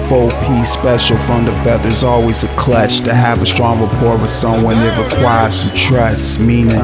Four-piece special from the feathers, always a clutch. To have a strong rapport with someone, it requires some trust. Meaning,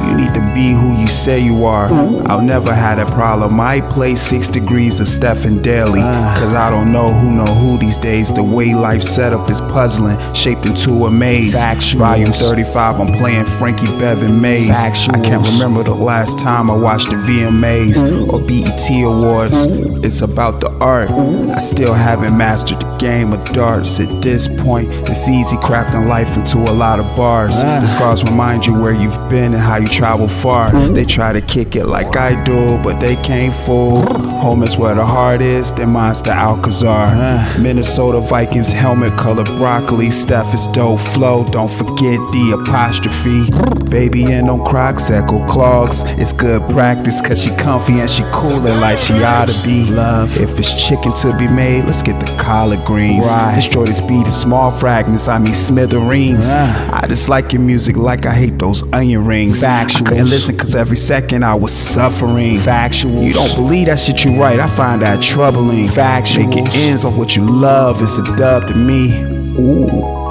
you need to be who you say you are. I've never had a problem. I play 6 degrees of Stephen Daly, cause I don't know who these days. The way life setup is puzzling, shaped into a maze. Factuals. Volume 35, I'm playing Frankie Bevan Mays. Factuals. I can't remember the last time I watched the VMAs or BET Awards. It's about the art. I still haven't mastered the game of darts. At this point, it's easy crafting life into a lot of bars. The scars remind you where you've been and how you travel far. They try to kick it like I do, but they can't fool. Home is where the heart is, then mine's the Alcazar. Minnesota Vikings helmet color broccoli. Steph is dope flow, don't forget the apostrophe. Baby in them Crocs, echo clogs. It's good practice cause she comfy and she coolin' like she oughta be. Love, if it's chicken to be made, let's get the collard greens. Destroy this beat in small fragments, I mean smithereens. I dislike your music like I hate those onion rings. Factuals. I couldn't listen cause every second I was suffering. Factuals. You don't believe that shit you write, I find that troubling. Factuals. Making ends off what you love is a dub to me. Ooh.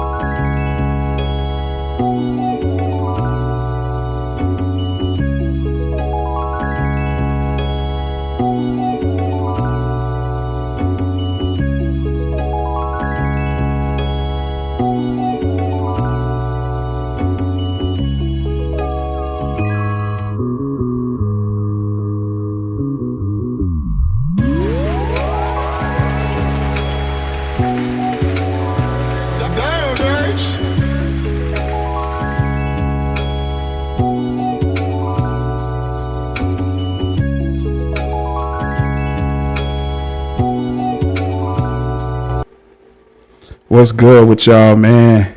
What's good with y'all, man?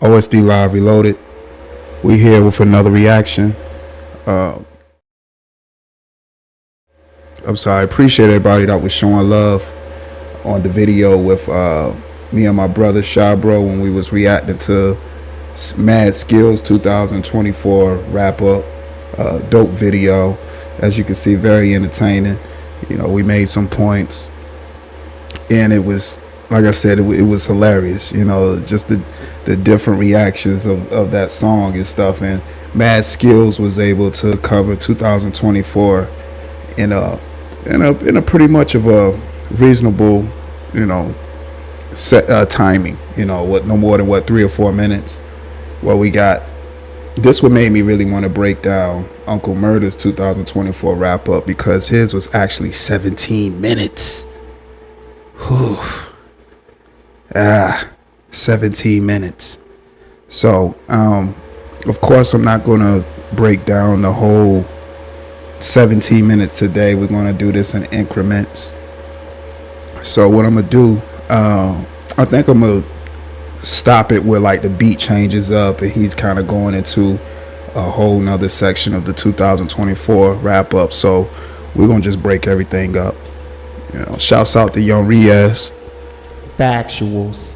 OSD Live Reloaded. We here with another reaction. I'm sorry, appreciate everybody that was showing love on the video with me and my brother Shy Bro when we was reacting to Mad Skillz 2024 wrap up. Dope video. As you can see, very entertaining. You know, we made some points and it was, like I said, it was hilarious, you know, just the different reactions of that song and stuff. And Mad Skillz was able to cover 2024 in a pretty much of a reasonable, you know, set timing, you know, no more than 3 or 4 minutes. Well, we got this. What made me really want to break down Uncle Murda'S 2024 wrap up, because his was actually 17 minutes. Whew. 17 minutes. So of course I'm not gonna break down the whole 17 minutes today. We're gonna do this in increments. So what I'm gonna do, I think I'm gonna stop it where like the beat changes up and he's kind of going into a whole nother section of the 2024 wrap up. So we're gonna just break everything up. You know, shouts out to Young Riaz. Factuals.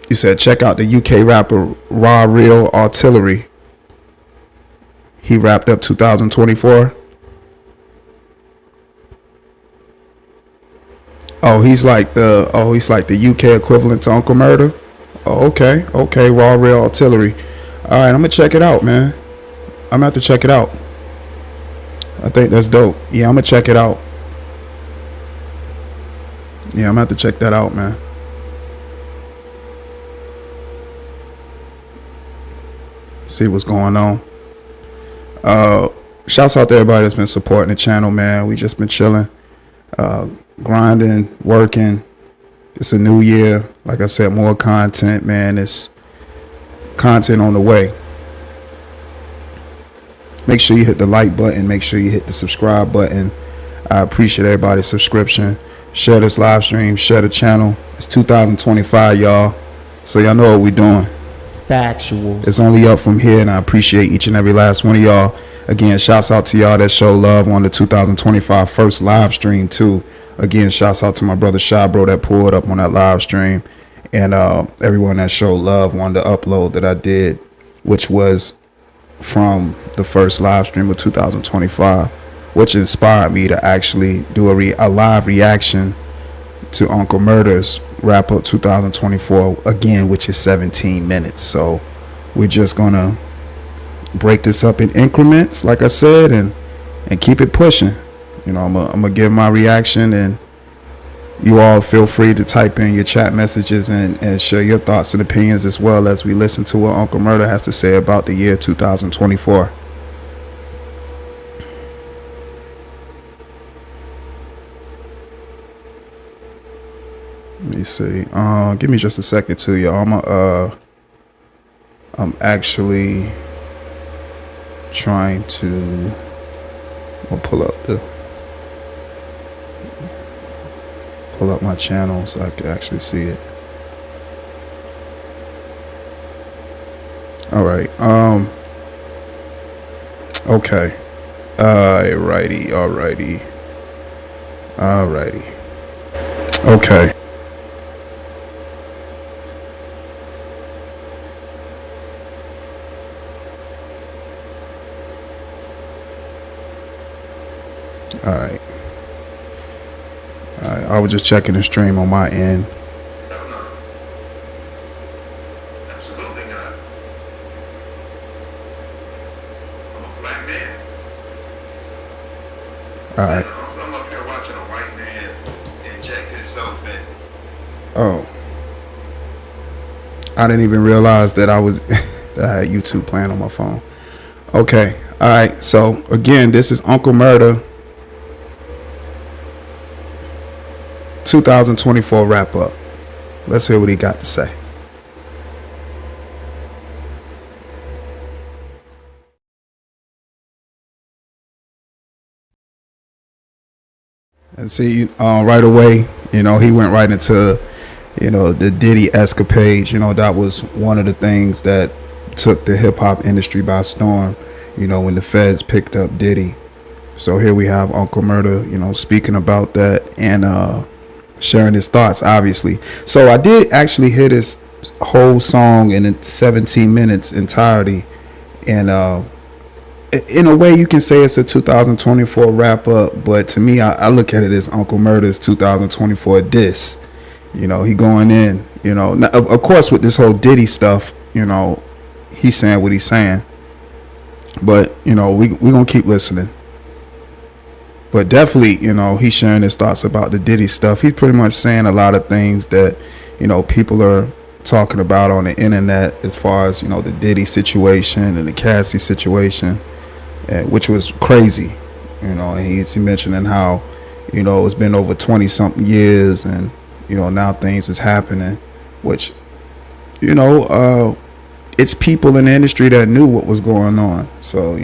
You said check out the UK rapper Raw Real Artillery. He wrapped up 2024. He's like the UK equivalent to Uncle Murda. Oh, okay, Raw Real Artillery. All right, I'm gonna check it out, man. I'm gonna have to check it out. I think that's dope. Yeah, I'm gonna check it out. Yeah, I'm gonna have to check that out, man. See what's going on. Shouts out to everybody that's been supporting the channel, man. We just been chilling, grinding, working. It's a new year. Like I said, more content, man. It's content on the way. Make sure you hit the like button. Make sure you hit the subscribe button. I appreciate everybody's subscription. Share this live stream, share the channel. It's 2025, y'all. So y'all know what we're doing. Factuals. It's only up from here, and I appreciate each and every last one of y'all. Again, shouts out to y'all that show love on the 2025 first live stream too. Again, shouts out to my brother Shy Bro that pulled up on that live stream, and everyone that showed love on the upload that I did, which was from the first live stream of 2025, which inspired me to actually do a live reaction to Uncle Murda'S wrap up 2024 again, which is 17 minutes. So we're just gonna break this up in increments, like I said, and keep it pushing. You know, I'm gonna give my reaction, and you all feel free to type in your chat messages and share your thoughts and opinions as well as we listen to what Uncle Murda has to say about the year 2024. Let me see. Give me just a second too, y'all. I'm actually trying to pull up my channel so I can actually see it. All right. Okay. Alrighty. Okay. All right. I was just checking the stream on my end. No. Absolutely not. I'm a black man. All right. I'm up here watching a white man inject himself in. Oh. I didn't even realize that I had YouTube playing on my phone. Okay. All right. So again, this is Uncle Murda 2024 wrap up. Let's hear what he got to say. And see, right away, he went right into, the Diddy escapades. That was one of the things that took the hip hop industry by storm, when the feds picked up Diddy. So here we have Uncle Murda, speaking about that and sharing his thoughts, obviously. So I did actually hear this whole song in 17 minutes entirety, and in a way you can say it's a 2024 wrap up, but to me I look at it as Uncle Murda's 2024 diss. He going in, now, of course with this whole Diddy stuff, he's saying what he's saying, but we gonna keep listening. But definitely, he's sharing his thoughts about the Diddy stuff. He's pretty much saying a lot of things that, people are talking about on the internet as far as, the Diddy situation and the Cassie situation, which was crazy. And he's mentioning how, it's been over 20 something years and, now things is happening, which, it's people in the industry that knew what was going on. So,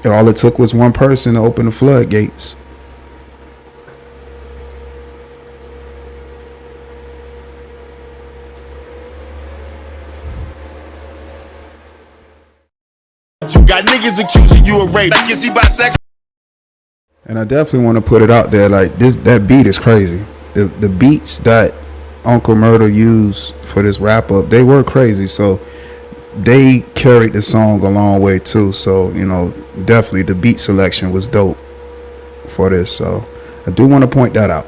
all it took was one person to open the floodgates. You got niggas accusing you of rape. You see by sex. And I definitely want to put it out there, like that beat is crazy. The beats that Uncle Murda used for this wrap up, they were crazy. So they carried the song a long way too. So definitely the beat selection was dope for this. So I do want to point that out.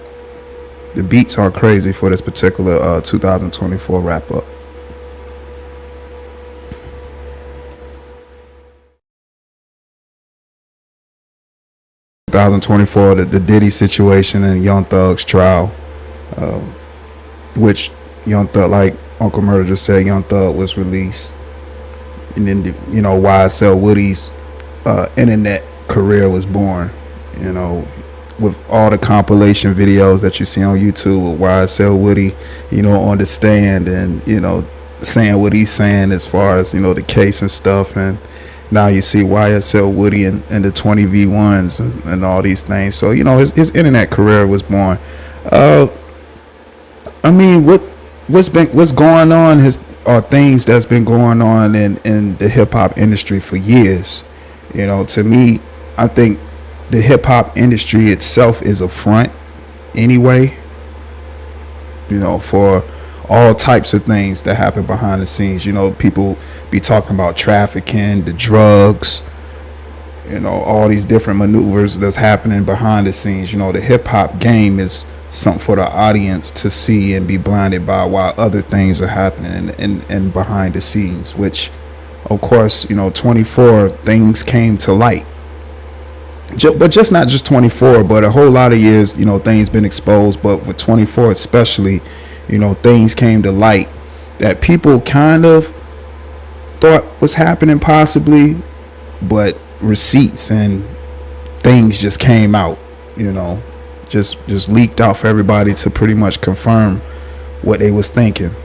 The beats are crazy for this particular 2024 wrap up. The Diddy situation and Young Thug's trial, which Young Thug, like Uncle Murda just said, Young Thug was released. And then, YSL Woody's internet career was born, with all the compilation videos that you see on YouTube with YSL Woody, on the stand and, saying what he's saying as far as, the case and stuff. And now you see YSL Woody and the 20 V1s and all these things. So, his internet career was born. I mean, what's going on are things that's been going on in the hip hop industry for years. You know, to me, I think the hip hop industry itself is a front anyway. You know, for all types of things that happen behind the scenes. You know, people be talking about trafficking, the drugs, you know, all these different maneuvers that's happening behind the scenes. You know, the hip hop game is something for the audience to see and be blinded by while other things are happening and behind the scenes, which of course, you know, 24 things came to light. But just not just 24, but a whole lot of years, you know, things been exposed. But with 24 especially, you know, things came to light that people kind of thought was happening possibly, but receipts and things just came out, you know, just leaked out for everybody to pretty much confirm what they was thinking.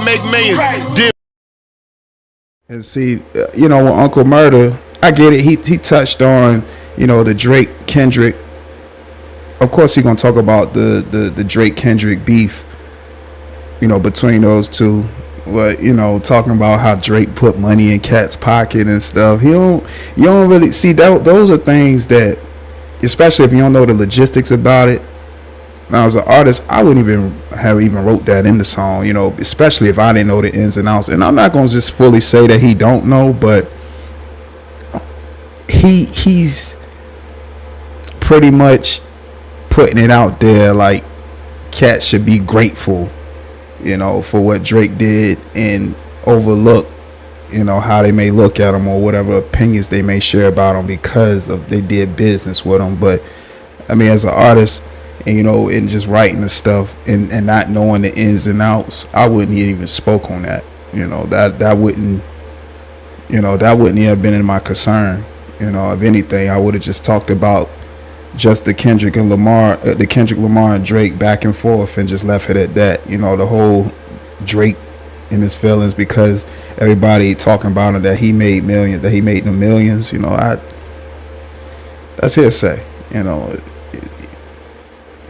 Make millions. And see, you know, with Uncle Murda, I get it. He touched on, you know, the Drake Kendrick. Of course, he's gonna talk about the Drake Kendrick beef, you know, between those two. But you know, talking about how Drake put money in Cat's pocket and stuff. You don't really see that. Those are things that, especially if you don't know the logistics about it. Now, as an artist, I wouldn't even have wrote that in the song, you know, especially if I didn't know the ins and outs. And I'm not gonna just fully say that he don't know, but he's pretty much putting it out there like Cat should be grateful, you know, for what Drake did and overlook, you know, how they may look at him or whatever opinions they may share about him because of they did business with him. But I mean, as an artist, and you know, and just writing the stuff and not knowing the ins and outs, I wouldn't even spoke on that. You know, that wouldn't, you know, that wouldn't have been in my concern. You know, if anything, I would have just talked about just the Kendrick Lamar and Drake back and forth and just left it at that. You know, the whole Drake and his feelings because everybody talking about him that he made millions, that he made the millions. You know, that's hearsay. You know.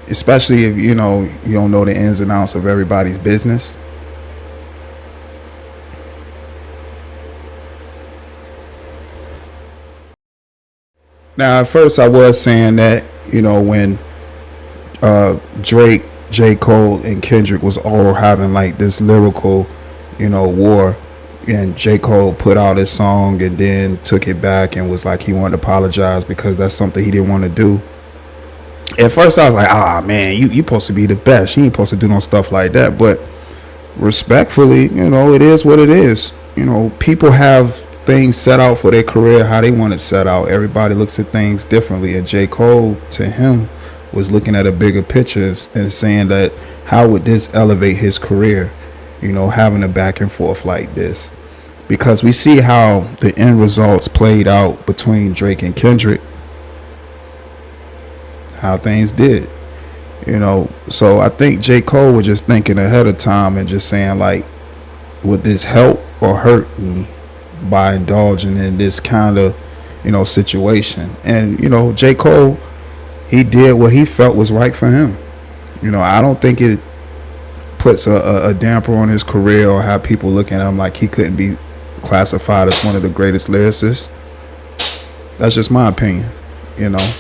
Especially if you know you don't know the ins and outs of everybody's business. Now, at first, I was saying that, you know, when Drake, J. Cole, and Kendrick was all having like this lyrical, you know, war, and J. Cole put out his song and then took it back and was like he wanted to apologize because that's something he didn't want to do. At first I was like, man, you supposed to be the best. You ain't supposed to do no stuff like that. But respectfully, you know, it is what it is. You know, people have things set out for their career how they want it set out. Everybody looks at things differently. And J. Cole, to him, was looking at a bigger picture and saying that how would this elevate his career? You know, having a back and forth like this. Because we see how the end results played out between Drake and Kendrick. How things did, you know. So I think J. Cole was just thinking ahead of time and just saying like, would this help or hurt me by indulging in this kind of, you know, situation? And you know, J. Cole, he did what he felt was right for him. You know, I don't think it puts a damper on his career or have people looking at him like he couldn't be classified as one of the greatest lyricists. That's just my opinion, you know.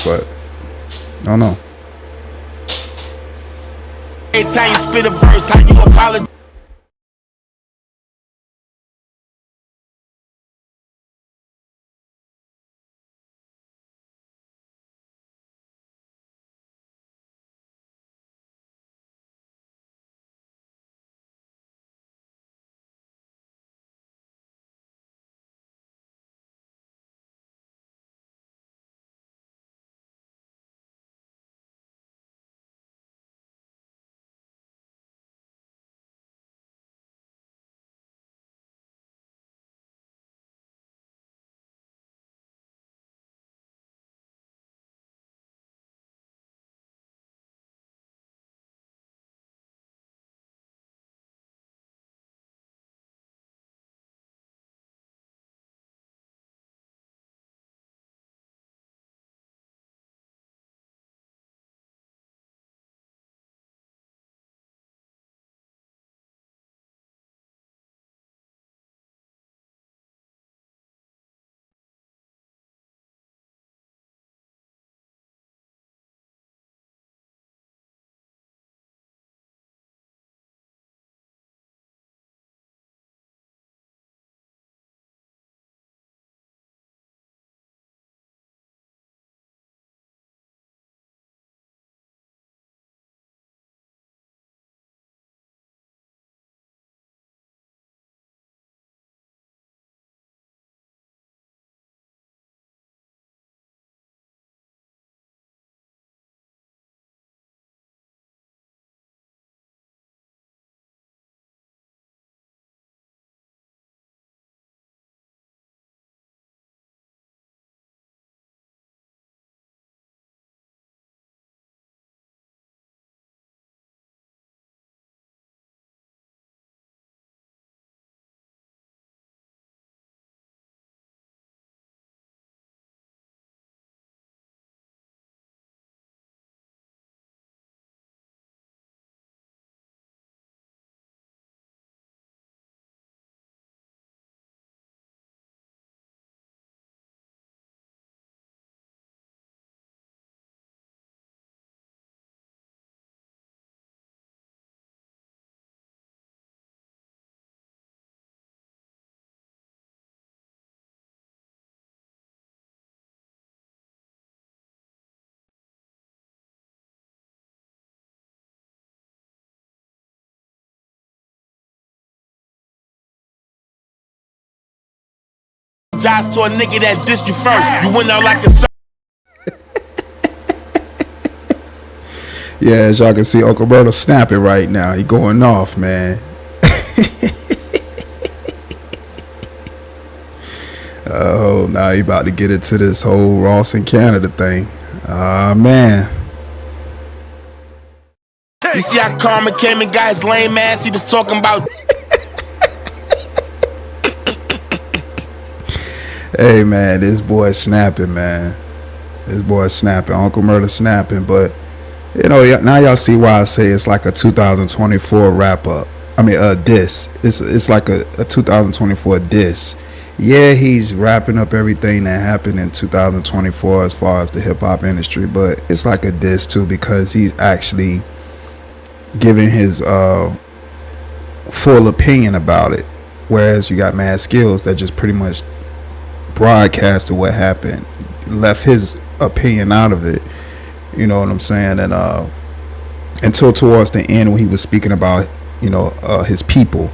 But I don't know. Every time you spit a verse, how you apologize? Apologize to a nigga that dissed you first. You went out like a son. Yeah, as y'all can see, Uncle Murda snapping right now. He going off, man. Oh, now he about to get into this whole Ross and Canada thing. Ah, man. You see how Carmen came and got his lame ass? He was talking about. Hey, man, this boy snapping, man. This boy snapping. Uncle Murda snapping, but you know, now y'all see why I say it's like a 2024 wrap up. I mean, a diss. It's like a 2024 diss. Yeah, he's wrapping up everything that happened in 2024 as far as the hip hop industry, but it's like a diss too because he's actually giving his full opinion about it. Whereas you got Mad Skills that just pretty much broadcasted what happened, left his opinion out of it. You know what I'm saying? And until towards the end when he was speaking about, you know, his people,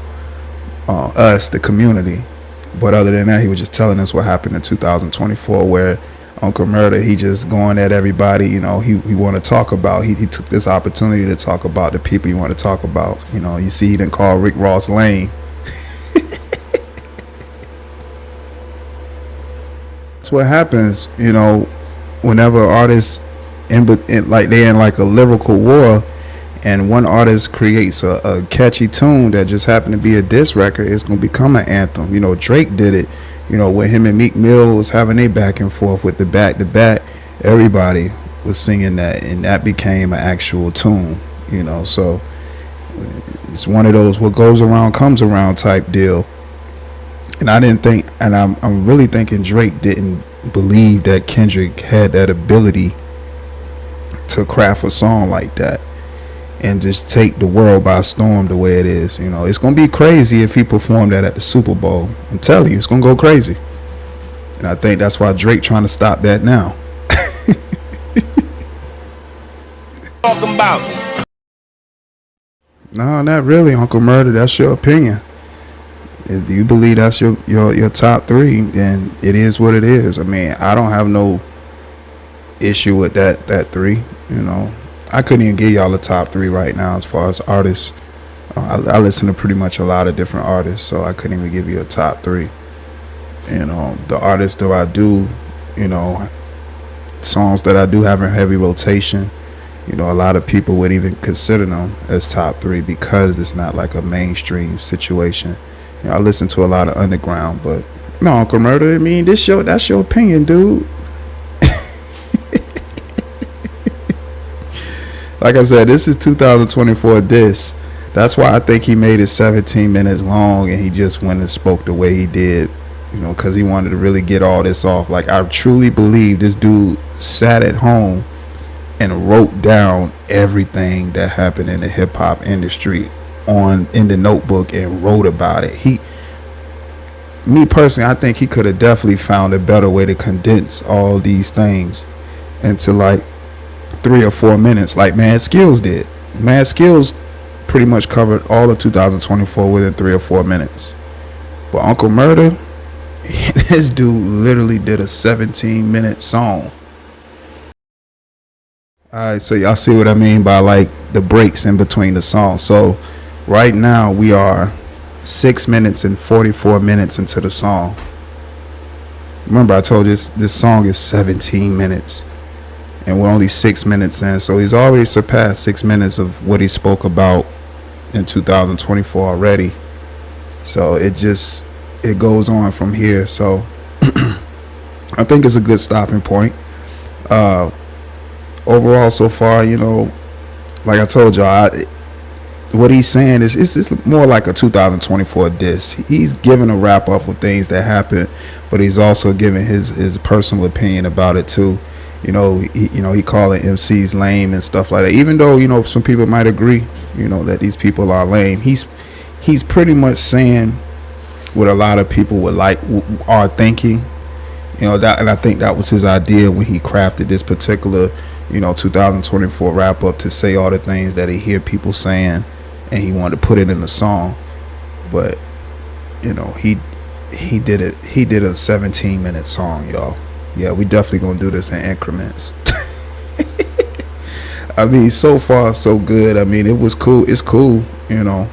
us, the community. But other than that, he was just telling us what happened in 2024, where Uncle Murda, he just going at everybody. You know, he want to talk about. He took this opportunity to talk about the people he want to talk about. You know, you see, he didn't call Rick Ross lame. That's what happens. You know, whenever artists like they're in like a lyrical war, and one artist creates a catchy tune that just happened to be a diss record, it's gonna become an anthem. You know, Drake did it. You know, when him and Meek Mill was having a back and forth with the back to back, everybody was singing that, and that became an actual tune. You know, so it's one of those what goes around comes around type deal. And I didn't think, and I'm really thinking Drake didn't believe that Kendrick had that ability to craft a song like that and just take the world by storm the way it is. You know, it's gonna be crazy if he performed that at the Super Bowl. I'm telling you, it's gonna go crazy. And I think that's why Drake trying to stop that now. Talking about. No, not really, Uncle Murda. That's your opinion. If you believe that's your top three, then it is what it is. I mean, I don't have no issue with that three. You know, I couldn't even give y'all a top three right now as far as artists. I listen to pretty much a lot of different artists, so I couldn't even give you a top three. You know, the artists that I do, you know, songs that I do have in heavy rotation, you know, a lot of people would even consider them as top three because it's not like a mainstream situation. You know, I listen to a lot of underground, but no, Uncle Murda, I mean, that's your opinion, dude. Like I said, this is 2024 diss. That's why I think he made it 17 minutes long and he just went and spoke the way he did, you know, because he wanted to really get all this off. Like, I truly believe this dude sat at home and wrote down everything that happened in the hip hop industry in the notebook and wrote about it. Me personally, I think he could have definitely found a better way to condense all these things into like 3 or 4 minutes, like Mad Skills did. Mad Skills pretty much covered all of 2024 within 3 or 4 minutes. But Uncle Murda, this dude literally did a 17-minute song. Alright, so y'all see what I mean by like the breaks in between the songs. So right now we are 6 minutes and 44 minutes into the song. Remember I told you this song is 17 minutes. And we're only 6 minutes in. So he's already surpassed 6 minutes of what he spoke about in 2024 already. So it goes on from here. So I think it's a good stopping point. Overall so far, you know, like I told y'all, what he's saying is it's more like a 2024 diss. He's giving a wrap up of things that happened, but he's also giving his personal opinion about it too. You know, he calling MCs lame and stuff like that. Even though, you know, some people might agree, you know, that these people are lame. He's pretty much saying what a lot of people are thinking. You know, that, and I think that was his idea when he crafted this particular, you know, 2024 wrap up, to say all the things that he hear people saying, and he wanted to put it in the song. But, you know, he did it. He did a 17-minute song, y'all. Yeah, we definitely gonna do this in increments. I mean, so far so good. I mean, it was cool. It's cool, you know.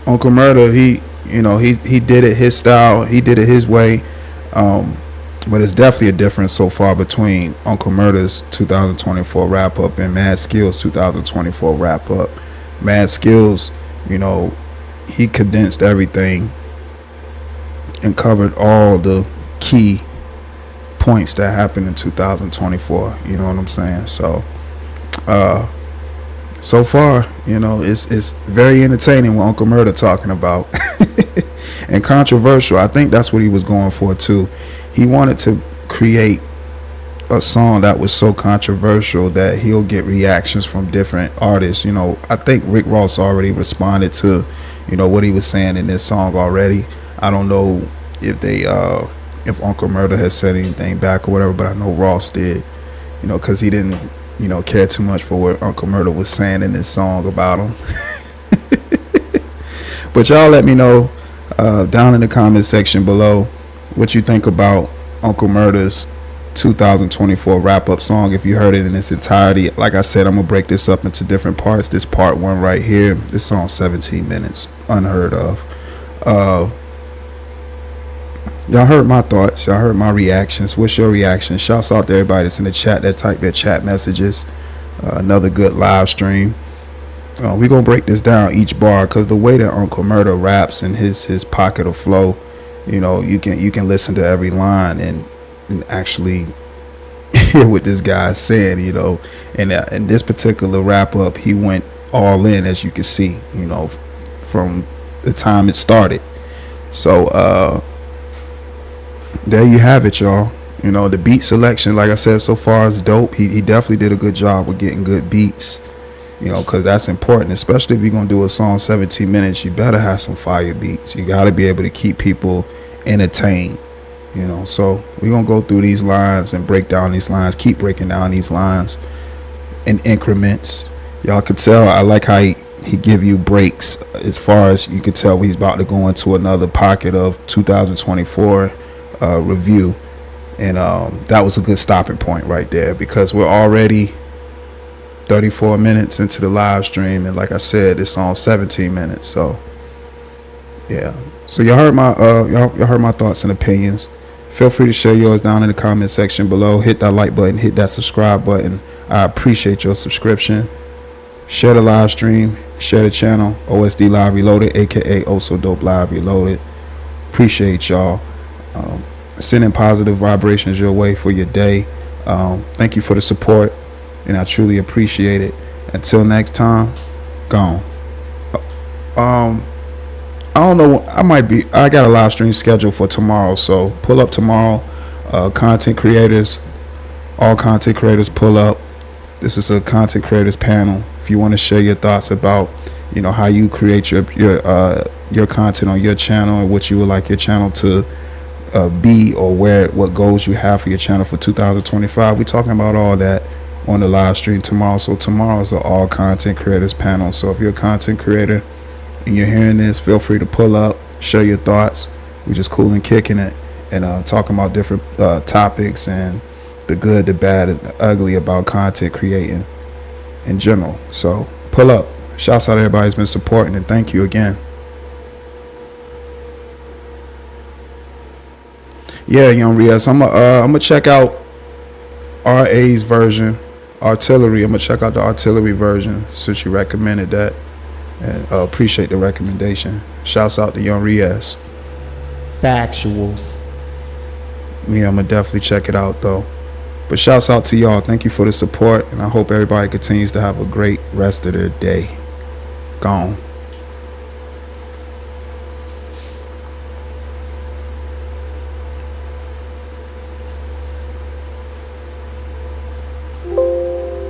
Uncle Murda, he did it his style. He did it his way. But it's definitely a difference so far between Uncle Murda's 2024 wrap up and Mad Skillz 2024 wrap up. Mad Skillz, you know, he condensed everything and covered all the key points that happened in 2024. You know what I'm saying? So, so far, you know, it's very entertaining what Uncle Murda talking about. And controversial. I think that's what he was going for too. He wanted to create a song that was so controversial that he'll get reactions from different artists. You know, I think Rick Ross already responded to, you know, what he was saying in this song already. I don't know if they if Uncle Murda has said anything back or whatever, but I know Ross did, you know, because he didn't, you know, care too much for what Uncle Murda was saying in this song about him. But y'all let me know down in the comment section below what you think about Uncle Murda's 2024 wrap-up song. If you heard it in its entirety, like I said, I'm gonna break this up into different parts. This part one right here, this song 17 minutes, unheard of. Y'all heard my thoughts, y'all heard my reactions. What's your reaction? Shouts out to everybody that's in the chat that type their chat messages. Another good live stream. We're gonna break this down each bar, because the way that Uncle Murda raps and his pocket of flow, you know, you can listen to every line and actually hear what this guy's saying, you know. And in this particular wrap up, he went all in, as you can see, you know, from the time it started. So there you have it, y'all. You know, the beat selection, like I said, so far is dope. He definitely did a good job with getting good beats, you know, because that's important, especially if you're going to do a song 17 minutes. You better have some fire beats. You got to be able to keep people entertained, you know. So we're going to go through these lines and break down these lines, keep breaking down these lines in increments. Y'all could tell I like how he give you breaks, as far as you could tell he's about to go into another pocket of 2024 review. And that was a good stopping point right there, because we're already 34 minutes into the live stream, and like I said, it's on 17 minutes. So yeah, so y'all heard my y'all heard my thoughts and opinions. Feel free to share yours down in the comment section below. Hit that like button, hit that subscribe button. I appreciate your subscription. Share the live stream, share the channel. OSD Live Reloaded, aka Also Dope Live Reloaded. Appreciate y'all. Sending positive vibrations your way for your day. Thank you for the support, and I truly appreciate it. Until next time, gone. I don't know, I got a live stream scheduled for tomorrow, so pull up tomorrow. Content creators, all content creators, pull up. This is a content creators panel. If you want to share your thoughts about, you know, how you create your content on your channel, and what you would like your channel to be, or what goals you have for your channel for 2025. We're talking about all that on the live stream tomorrow. So tomorrow is the all content creators panel. So if you're a content creator and you're hearing this, feel free to pull up, share your thoughts. We're just cool and kicking it, and talking about different topics, and the good, the bad, and the ugly about content creating in general. So pull up. Shouts out to everybody who's been supporting, and thank you again. Yeah, Young Riaz, I'm gonna check out RA's version, Artillery. I'm gonna check out the Artillery version, since you recommended that, and appreciate the recommendation. Shouts out to Young Riaz. Factuals. Yeah, I'm gonna definitely check it out though. But shouts out to y'all. Thank you for the support, and I hope everybody continues to have a great rest of their day. Gone.